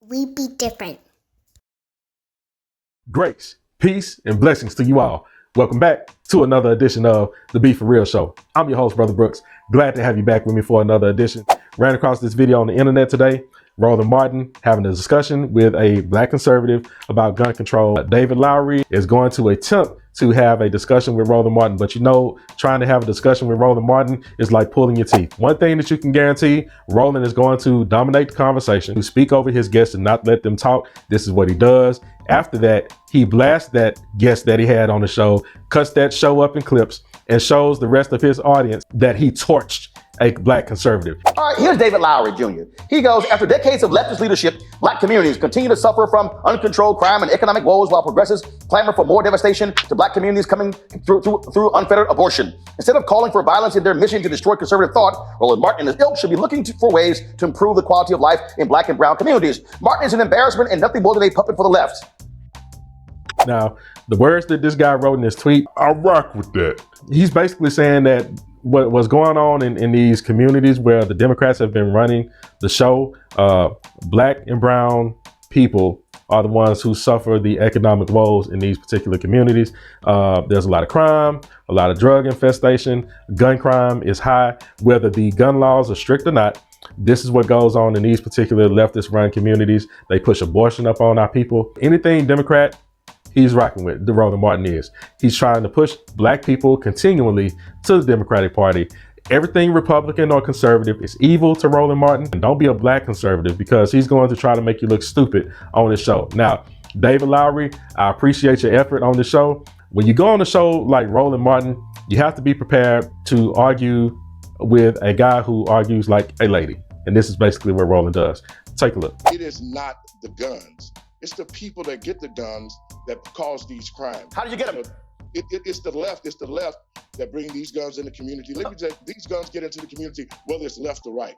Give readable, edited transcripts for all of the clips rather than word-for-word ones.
We be different. Grace, peace, and blessings to you all. Welcome back to another edition of the Be For Real Show. I'm your host, Brother Brooks. Glad to have you back with me for another edition. Ran across this video on the internet today. Roland Martin having a discussion with a Black conservative about gun control. David Lowry is going to attempt to have a discussion with Roland Martin, but you know, trying to have a discussion with Roland Martin is like pulling your teeth. One thing that you can guarantee, Roland is going to dominate the conversation, to speak over his guests and not let them talk. This is what he does. After that, he blasts that guest that he had on the show, cuts that show up in clips, and shows the rest of his audience that he torched a Black conservative. All right, here's David Lowry Jr. He goes, after decades of leftist leadership, Black communities continue to suffer from uncontrolled crime and economic woes while progressives clamor for more devastation to Black communities coming through unfettered abortion. Instead of calling for violence in their mission to destroy conservative thought, Roland Martin and his ilk should be looking for ways to improve the quality of life in Black and brown communities. Martin is an embarrassment and nothing more than a puppet for the left. Now, the words that this guy wrote in his tweet, I rock with that. He's basically saying that what's going on in these communities where the Democrats have been running the show, Black and brown people are the ones who suffer the economic woes in these particular communities. There's a lot of crime, a lot of drug infestation, gun crime is high, whether the gun laws are strict or not. This is what goes on in these particular leftist run communities. They push abortion up on our people. Anything Democrat, he's rocking with. Roland Martin is. He's trying to push Black people continually to the Democratic Party. Everything Republican or conservative is evil to Roland Martin. And don't be a Black conservative, because he's going to try to make you look stupid on this show. Now, David Lowry, I appreciate your effort on the show. When you go on a show like Roland Martin, you have to be prepared to argue with a guy who argues like a lady. And this is basically what Roland does. Take a look. It is not the guns. It's the people that get the guns that cause these crimes. How do you get them? It's the left. It's the left that bring these guns in the community. Let me say, these guns get into the community, whether it's left or right.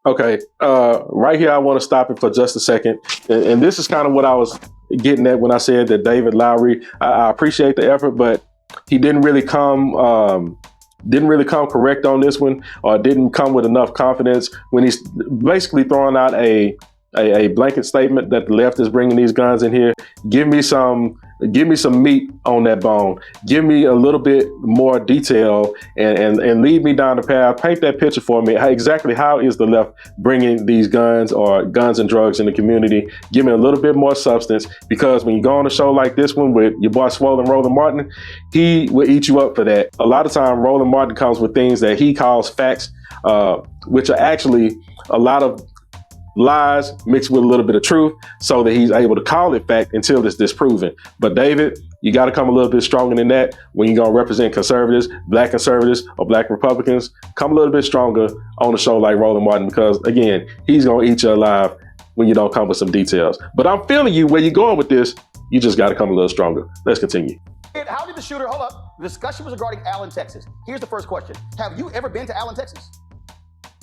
Okay, right here, I want to stop it for just a second. And this is kind of what I was getting at when I said that David Lowry, I appreciate the effort, but he didn't really come correct on this one, or didn't come with enough confidence when he's basically throwing out a blanket statement that the left is bringing these guns in here. Give me some meat on that bone. Give me a little bit more detail and lead me down the path. Paint that picture for me. Exactly how is the left bringing these guns or guns and drugs in the community? Give me a little bit more substance, because when you go on a show like this one with your boy Swollen Roland Martin, he will eat you up for that. A lot of time, Roland Martin comes with things that he calls facts, which are actually a lot of lies mixed with a little bit of truth, so that he's able to call it fact until it's disproven. But David, you got to come a little bit stronger than that when you're going to represent conservatives, Black conservatives or Black Republicans. Come a little bit stronger on a show like Roland Martin, because again, he's going to eat you alive when you don't come with some details. But I'm feeling you where you're going with this. You just got to come a little stronger. Let's continue. How did the shooter, hold up, the discussion was regarding Allen, Texas. Here's the first question. Have you ever been to Allen, Texas?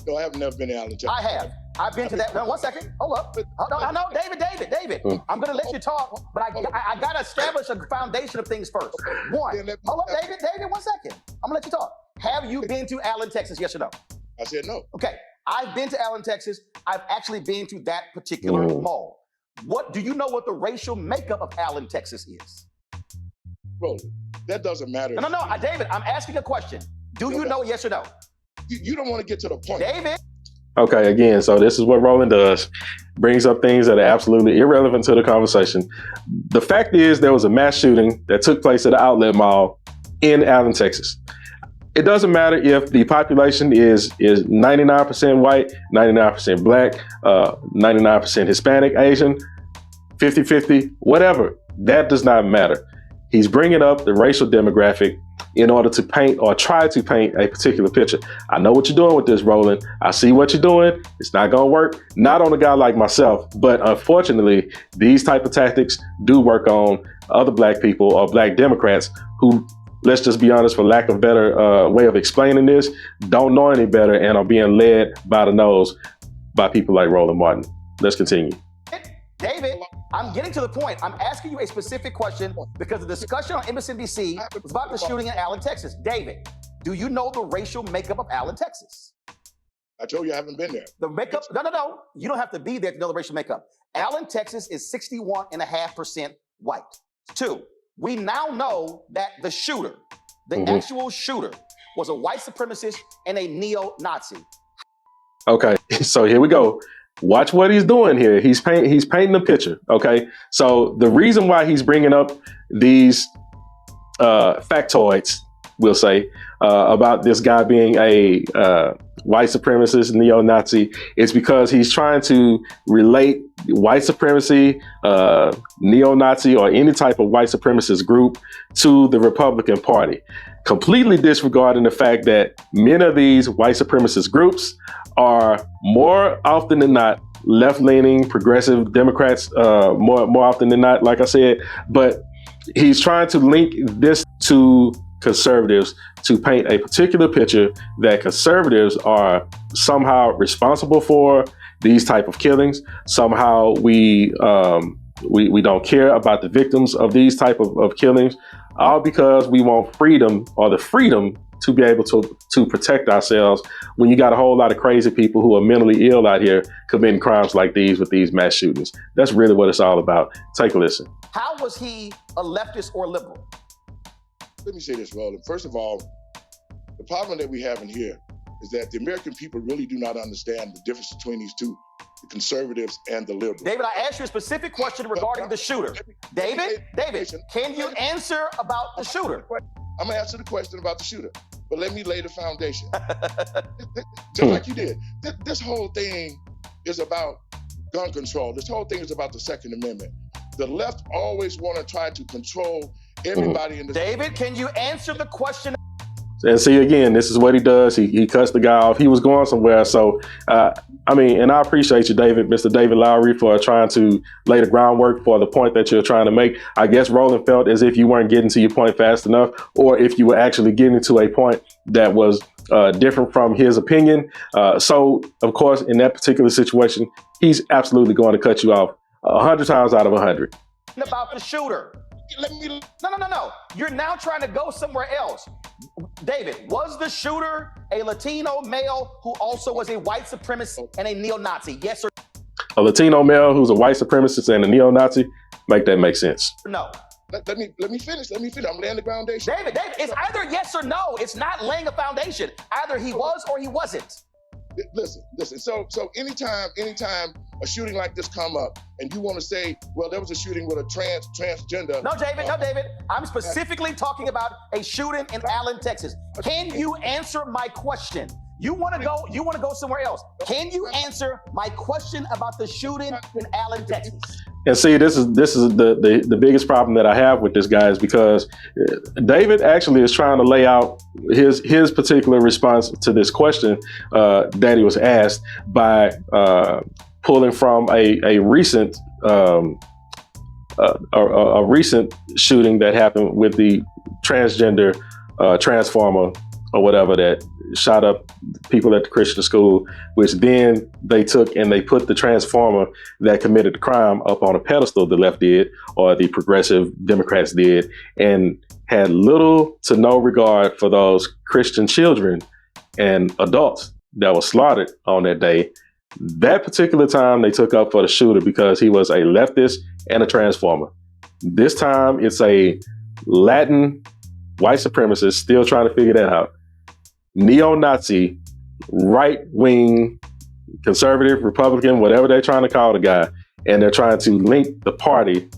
No, I have never been to Allen, Texas. I have. I've been to that. No, 1 second. Hold up. I know, David. I'm going to let you talk, but I got to establish a foundation of things first. One. Hold up, David. 1 second. I'm going to let you talk. Have you been to Allen, Texas? Yes or no? I said no. Okay. I've been to Allen, Texas. I've actually been to that particular mall. What do you know what the racial makeup of Allen, Texas is? Bro, that doesn't matter. No, David, I'm asking a question. Do you know, yes or no? You don't want to get to the point. David. Okay, again, so this is what Roland does. Brings up things that are absolutely irrelevant to the conversation. The fact is, there was a mass shooting that took place at the outlet mall in Allen, Texas. It doesn't matter if the population is 99% white, 99% Black, 99% Hispanic, Asian, 50-50, whatever. That does not matter. He's bringing up the racial demographic in order to paint or try to paint a particular picture. I know what you're doing with this, Roland. I see what you're doing. It's not going to work. Not on a guy like myself, but unfortunately, these type of tactics do work on other Black people or Black Democrats who, let's just be honest, for lack of a better way of explaining this, don't know any better and are being led by the nose by people like Roland Martin. Let's continue. David, I'm getting to the point. I'm asking you a specific question because the discussion on MSNBC was about the shooting in Allen, Texas. David, do you know the racial makeup of Allen, Texas? I told you I haven't been there. The makeup, no. You don't have to be there to know the racial makeup. Allen, Texas is 61.5% white. 2, we now know that the shooter, the actual shooter, was a white supremacist and a neo-Nazi. Okay, so here we go. Watch what he's doing here. He's painting a picture. Okay, so the reason why he's bringing up these factoids, we'll say, about this guy being a white supremacist, neo-Nazi, is because he's trying to relate white supremacy, neo-Nazi, or any type of white supremacist group to the Republican Party, completely disregarding the fact that many of these white supremacist groups are more often than not left-leaning progressive Democrats, more often than not, like I said, but he's trying to link this to conservatives to paint a particular picture that conservatives are somehow responsible for these type of killings. Somehow we don't care about the victims of these type of killings, all because we want freedom, or the freedom to be able to protect ourselves, when you got a whole lot of crazy people who are mentally ill out here committing crimes like these with these mass shootings. That's really what it's all about. Take a listen. How was he a leftist or liberal? Let me say this, Roland. First of all, the problem that we have in here is that the American people really do not understand the difference between these two, the conservatives and the liberals. David, I asked you a specific question regarding the shooter. David, can you answer about the shooter? I'm gonna answer the question about the shooter, but let me lay the foundation. Just like you did. This whole thing is about gun control. This whole thing is about the Second Amendment. The left always want to try to control everybody in the— David, can you answer the question? And see, again, this is what he does. He cuts the guy off. He was going somewhere. So, and I appreciate you, David, Mr. David Lowry, for trying to lay the groundwork for the point that you're trying to make. I guess Roland felt as if you weren't getting to your point fast enough, or if you were actually getting to a point that was different from his opinion. So, of course, in that particular situation, he's absolutely going to cut you off 100 times out of 100. About the shooter. No. You're now trying to go somewhere else. David, was the shooter a Latino male who also was a white supremacist and a neo-Nazi? Yes or no? A Latino male who's a white supremacist and a neo-Nazi? Make that make sense. No. Let me finish. I'm laying the foundation. David, it's either yes or no. It's not laying a foundation. Either he was or he wasn't. Listen. So anytime a shooting like this come up, and you want to say, well, there was a shooting with a transgender. No, David. I'm specifically talking about a shooting in Allen, Texas. Can you answer my question? You want to go somewhere else. Can you answer my question about the shooting in Allen, Texas? And see, this is the biggest problem that I have with this guy, is because David actually is trying to lay out his particular response to this question that he was asked by pulling from a recent shooting that happened with the transgender transformer or whatever that shot up people at the Christian school, which then they took and they put the transformer that committed the crime up on a pedestal, the left did, or the progressive Democrats did, and had little to no regard for those Christian children and adults that were slaughtered on that day. That particular time they took up for the shooter because he was a leftist and a transformer. This time it's a Latin white supremacist, still trying to figure that out. Neo-Nazi, right-wing, conservative, Republican, whatever they're trying to call the guy, and they're trying to link the party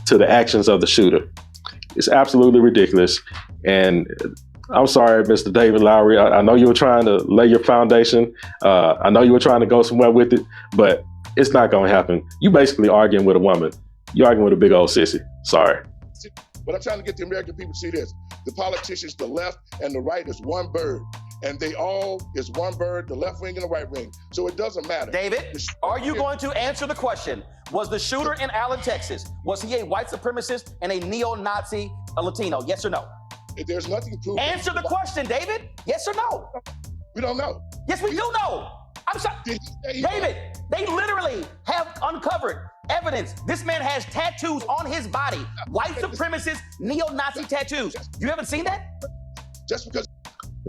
to the actions of the shooter. It's absolutely ridiculous. And I'm sorry, Mr. David Lowry. I know you were trying to lay your foundation. I know you were trying to go somewhere with it, but it's not going to happen. You basically arguing with a woman. You're arguing with a big old sissy. Sorry. But I'm trying to get the American people to see this. The politicians, the left and the right, is one bird. And they all is one bird, the left wing and the right wing. So it doesn't matter. David, are you going to answer the question? Was the shooter in Allen, Texas, was he a white supremacist and a neo-Nazi, a Latino? Yes or no? There's nothing to prove. Answer the question, David. Yes or no? We don't know. Yes, we do know. I'm sorry. David, they literally have uncovered evidence. This man has tattoos on his body. White supremacist, neo-Nazi tattoos. You haven't seen that? Just because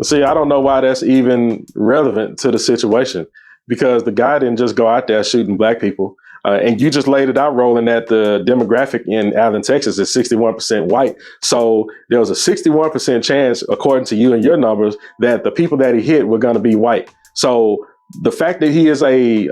See, I don't know why that's even relevant to the situation, because the guy didn't just go out there shooting black people. And you just laid it out, Roland, that the demographic in Allen, Texas is 61% white. So there was a 61% chance, according to you and your numbers, that the people that he hit were going to be white. So the fact that he is a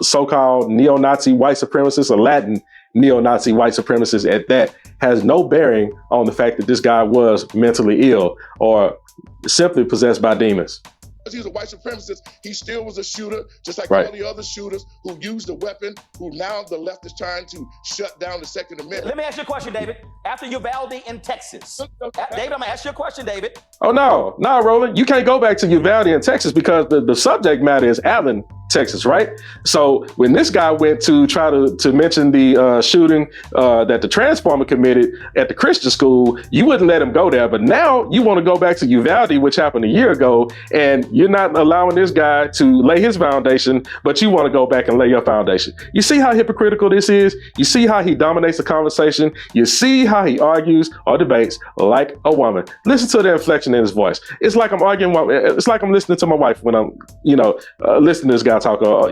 so-called neo-Nazi white supremacist, a Latin neo-Nazi white supremacist at that, has no bearing on the fact that this guy was mentally ill or simply possessed by demons. He's a white supremacist. He still was a shooter, just like Right. all the other shooters who used a weapon, who now the left is trying to shut down the Second Amendment. Let me ask you a question, David. After Uvalde in Texas, David, I'm gonna ask you a question, David. Oh, no, Roland, you can't go back to Uvalde in Texas because the subject matter is Allen, Texas, right? So when this guy went to try to mention the shooting that the Transformer committed at the Christian school, you wouldn't let him go there. But now you want to go back to Uvalde, which happened a year ago, and you're not allowing this guy to lay his foundation, but you want to go back and lay your foundation. You see how hypocritical this is? You see how he dominates the conversation? You see how he argues or debates like a woman. Listen to the inflection in his voice. It's like I'm arguing. It's like I'm listening to my wife when I'm, listening to this guy talk, or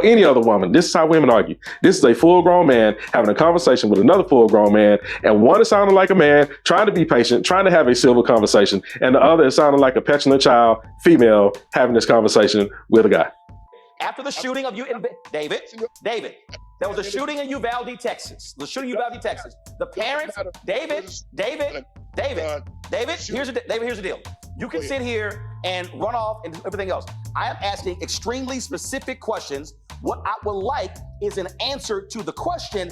any other woman. This is how women argue. This is a full-grown man having a conversation with another full-grown man, and one is sounding like a man, trying to be patient, trying to have a civil conversation, and the other is sounding like a petulant child, female, having this conversation with a guy. After the shooting of David, there was a shooting in Uvalde, Texas. The shooting in Uvalde, Texas. The parents, David, here's the deal. You can sit here and run off and do everything else. I am asking extremely specific questions. What I would like is an answer to the question.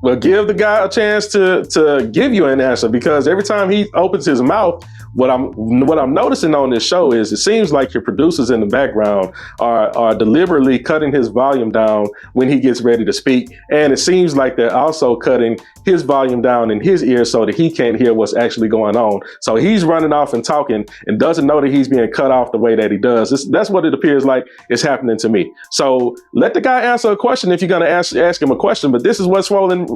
Well, give the guy a chance to give you an answer, because every time he opens his mouth, what I'm noticing on this show is it seems like your producers in the background are deliberately cutting his volume down when he gets ready to speak. And it seems like they're also cutting his volume down in his ear so that he can't hear what's actually going on. So he's running off and talking and doesn't know that he's being cut off the way that he does. That's what it appears like is happening to me. So let the guy answer a question if you're going to ask him a question. But this is what Roland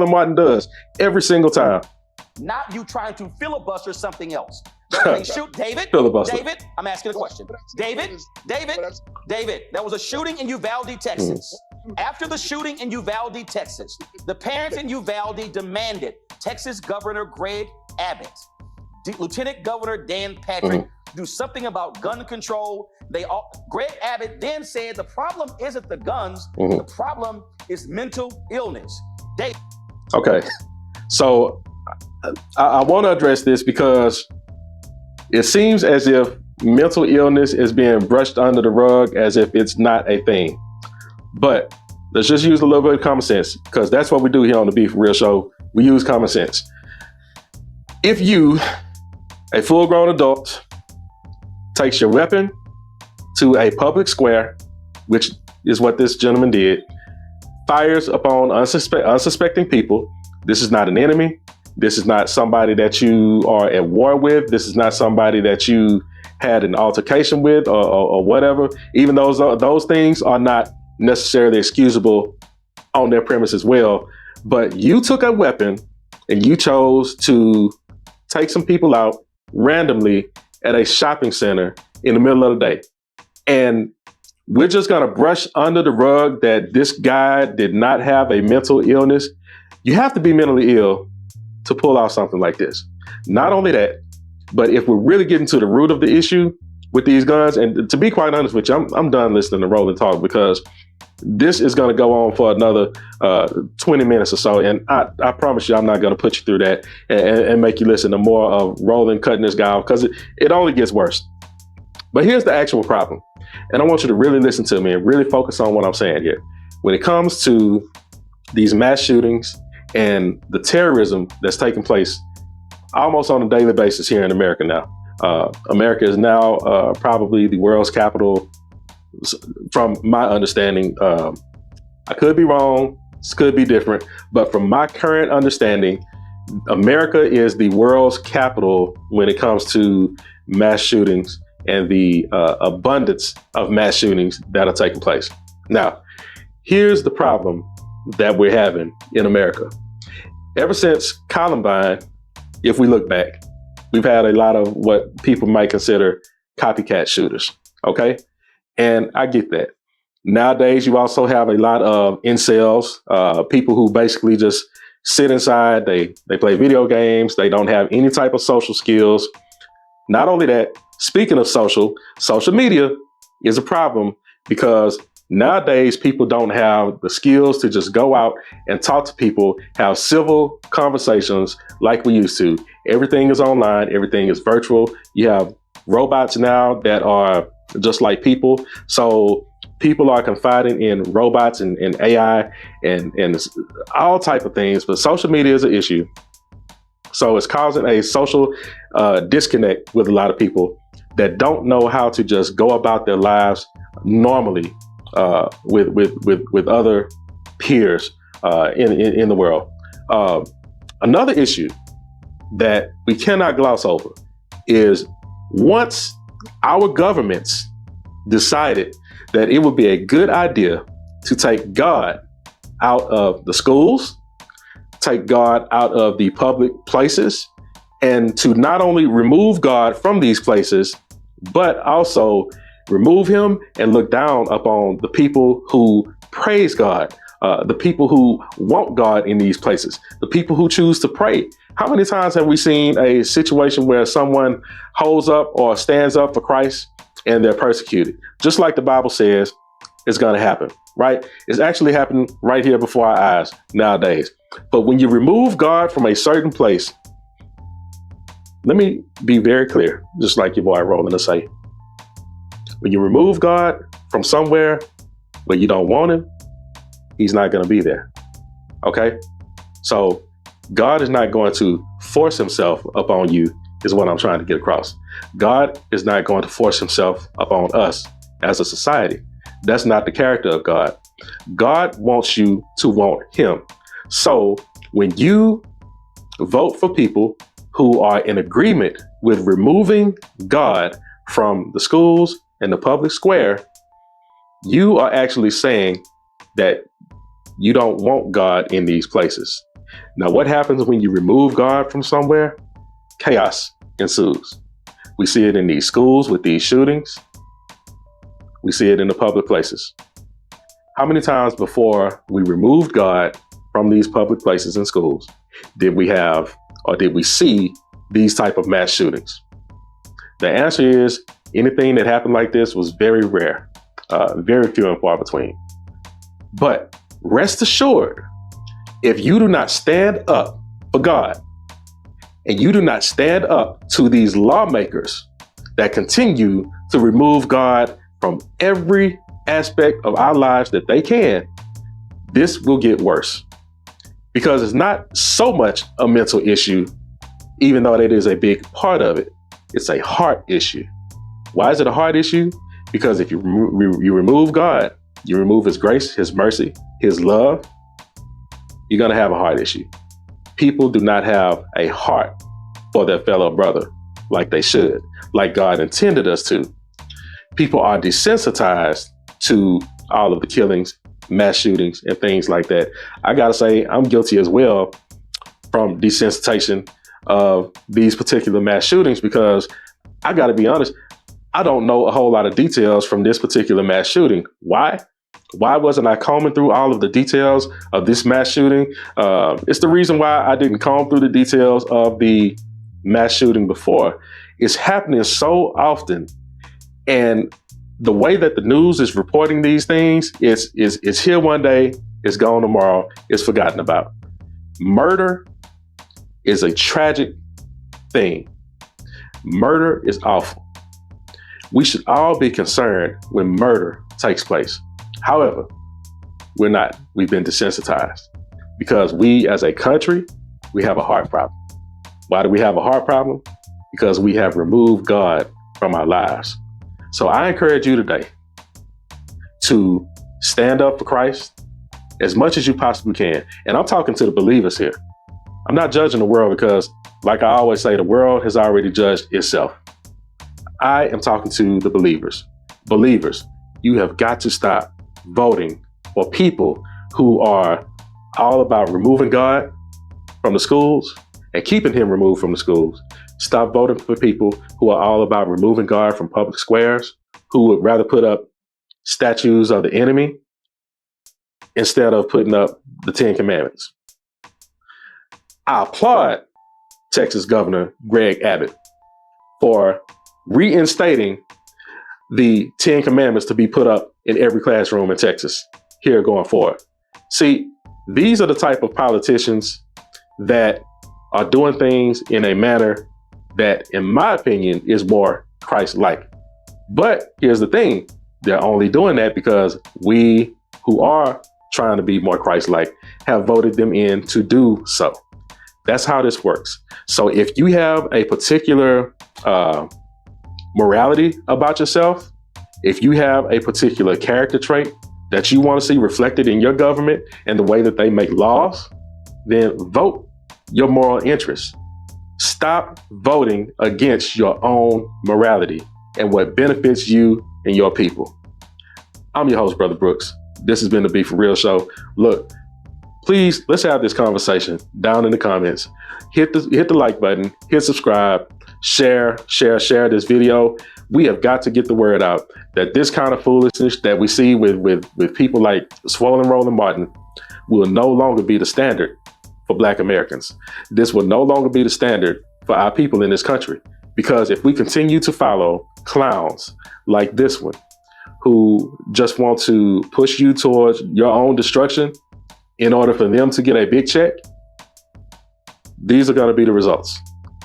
Martin does every single time. Not you trying to filibuster something else. Shoot, David, Filibuster. David, I'm asking a question. David, there was a shooting in Uvalde, Texas. After the shooting in Uvalde, Texas, the parents in Uvalde demanded Texas Governor Greg Abbott, Lieutenant Governor Dan Patrick, do something about gun control. Greg Abbott then said the problem isn't the guns, the problem is mental illness. Okay, so I want to address this because it seems as if mental illness is being brushed under the rug as if it's not a thing. But let's just use a little bit of common sense, because that's what we do here on the Be For Real show. We use common sense. If you, a full-grown adult, takes your weapon to a public square, which is what this gentleman did, fires upon unsuspecting people, this is not an enemy. This is not somebody that you are at war with. This is not somebody that you had an altercation with or whatever. Even those things are not necessarily excusable on their premise as well. But you took a weapon and you chose to take some people out randomly at a shopping center in the middle of the day. And we're just going to brush under the rug that this guy did not have a mental illness. You have to be mentally ill to pull out something like this. Not only that, but if we're really getting to the root of the issue with these guns, and to be quite honest with you, I'm done listening to Roland talk, because this is going to go on for another 20 minutes or so. And I promise you, I'm not going to put you through that and make you listen to more of Roland cutting this guy off, because it only gets worse. But here's the actual problem. And I want you to really listen to me and really focus on what I'm saying here. When it comes to these mass shootings and the terrorism that's taking place almost on a daily basis here in America now. America is now probably the world's capital, from my understanding. I could be wrong, this could be different, but from my current understanding, America is the world's capital when it comes to mass shootings and the abundance of mass shootings that are taking place. Now, here's the problem that we're having in America. Ever since Columbine, if we look back, we've had a lot of what people might consider copycat shooters. Okay. And I get that. Nowadays, you also have a lot of incels, people who basically just sit inside. They play video games. They don't have any type of social skills. Not only that, speaking of social media is a problem because nowadays people don't have the skills to just go out and talk to people, have civil conversations like we used to. Everything is online. Everything is virtual. You have robots now that are just like people. So people are confiding in robots and AI and all type of things. But social media is an issue. So it's causing a social disconnect with a lot of people that don't know how to just go about their lives normally with other peers in the world. Another issue that we cannot gloss over is once our governments decided that it would be a good idea to take God out of the schools, take God out of the public places, and to not only remove God from these places, but also remove him and look down upon the people who praise God, the people who want God in these places, the people who choose to pray. How many times have we seen a situation where someone holds up or stands up for Christ and they're persecuted? Just like the Bible says, it's going to happen, right? It's actually happening right here before our eyes nowadays. But when you remove God from a certain place, let me be very clear, just like your boy Roland to say, when you remove God from somewhere where you don't want him, he's not going to be there. Okay? So God is not going to force himself upon you, is what I'm trying to get across. God is not going to force himself upon us as a society. That's not the character of God. God wants you to want him. So when you vote for people who are in agreement with removing God from the schools and the public square, you are actually saying that you don't want God in these places. Now, what happens when you remove God from somewhere? Chaos ensues. We see it in these schools with these shootings. We see it in the public places. How many times before we removed God from these public places and schools did we have or did we see these type of mass shootings? The answer is anything that happened like this was very rare, very few and far between. But rest assured, if you do not stand up for God and you do not stand up to these lawmakers that continue to remove God from every aspect of our lives that they can, this will get worse. Because it's not so much a mental issue, even though that is a big part of it. It's a heart issue. Why is it a heart issue? Because if you remove God, you remove his grace, his mercy, his love, you're going to have a heart issue. People do not have a heart for their fellow brother like they should, like God intended us to. People are desensitized to all of the killings, mass shootings, and things like that. I got to say, I'm guilty as well from desensitization of these particular mass shootings because I got to be honest, I don't know a whole lot of details from this particular mass shooting. Why? Why wasn't I combing through all of the details of this mass shooting? It's the reason why I didn't comb through the details of the mass shooting before. It's happening so often. And the way that the news is reporting these things is here one day, it's gone tomorrow, it's forgotten about. Murder is a tragic thing. Murder is awful. We should all be concerned when murder takes place. However, we're not. We've been desensitized because we as a country, we have a heart problem. Why do we have a heart problem? Because we have removed God from our lives. So I encourage you today to stand up for Christ as much as you possibly can. And I'm talking to the believers here. I'm not judging the world because, like I always say, the world has already judged itself. I am talking to the believers. Believers, you have got to stop voting for people who are all about removing God from the schools and keeping him removed from the schools. Stop voting for people who are all about removing God from public squares, who would rather put up statues of the enemy instead of putting up the Ten Commandments. I applaud Texas Governor Greg Abbott for reinstating the Ten Commandments to be put up in every classroom in Texas here going forward. See, these are the type of politicians that are doing things in a manner that, in my opinion, is more Christ-like. But here's the thing. They're only doing that because we who are trying to be more Christ-like have voted them in to do so. That's how this works. So if you have a particular morality about yourself, if you have a particular character trait that you want to see reflected in your government and the way that they make laws, then vote your moral interests. Stop voting against your own morality and what benefits you and your people. I'm your host, Brother Brooks. This has been the Be For Real Show. Look, please, let's have this conversation down in the comments. Hit the like button, hit subscribe, share this video. We have got to get the word out that this kind of foolishness that we see with people like Swollen Roland Martin will no longer be the standard for Black Americans. This will no longer be the standard for our people in this country. Because if we continue to follow clowns like this one, who just want to push you towards your own destruction in order for them to get a big check, these are going to be the results.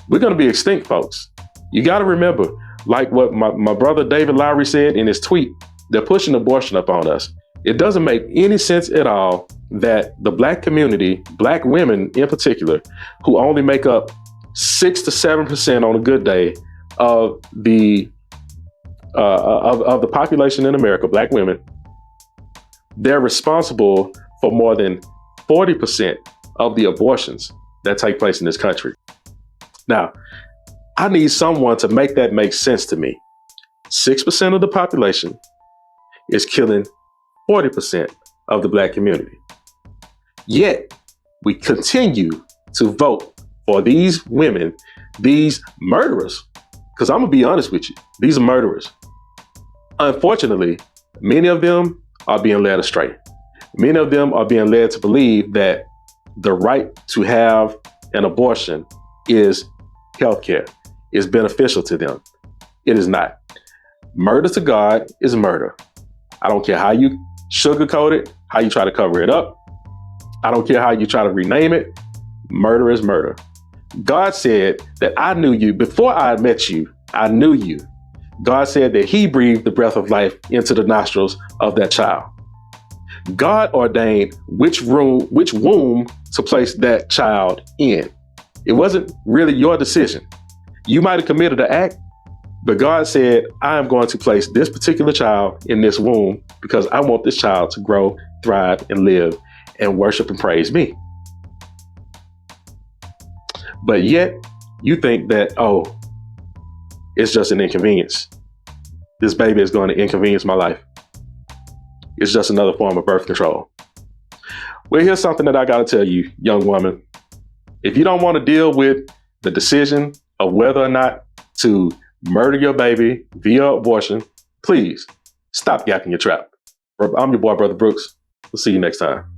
We're going to be extinct, folks. You got to remember, like what my brother David Lowry said in his tweet, they're pushing abortion up on us. It doesn't make any sense at all that the Black community, Black women in particular, who only make up 6 to 7% on a good day of the population in America, Black women, they're responsible for more than 40% of the abortions that take place in this country. Now, I need someone to make that make sense to me. 6% of the population is killing 40% of the Black community. Yet, we continue to vote for these women, these murderers, because I'm going to be honest with you, these are murderers. Unfortunately, many of them are being led astray. Many of them are being led to believe that the right to have an abortion is healthcare, is beneficial to them. It is not. Murder to God is murder. I don't care how you sugarcoat it, how you try to cover it up. I don't care how you try to rename it. Murder is murder. God said that I knew you before I met you. I knew you. God said that he breathed the breath of life into the nostrils of that child. God ordained which womb to place that child in. It wasn't really your decision. You might have committed an act, but God said, I am going to place this particular child in this womb because I want this child to grow, thrive, and live and worship and praise me. But yet you think that, oh, it's just an inconvenience. This baby is going to inconvenience my life. It's just another form of birth control. Well, here's something that I got to tell you, young woman. If you don't want to deal with the decision of whether or not to murder your baby via abortion, please stop yapping your trap. I'm your boy, Brother Brooks. We'll see you next time.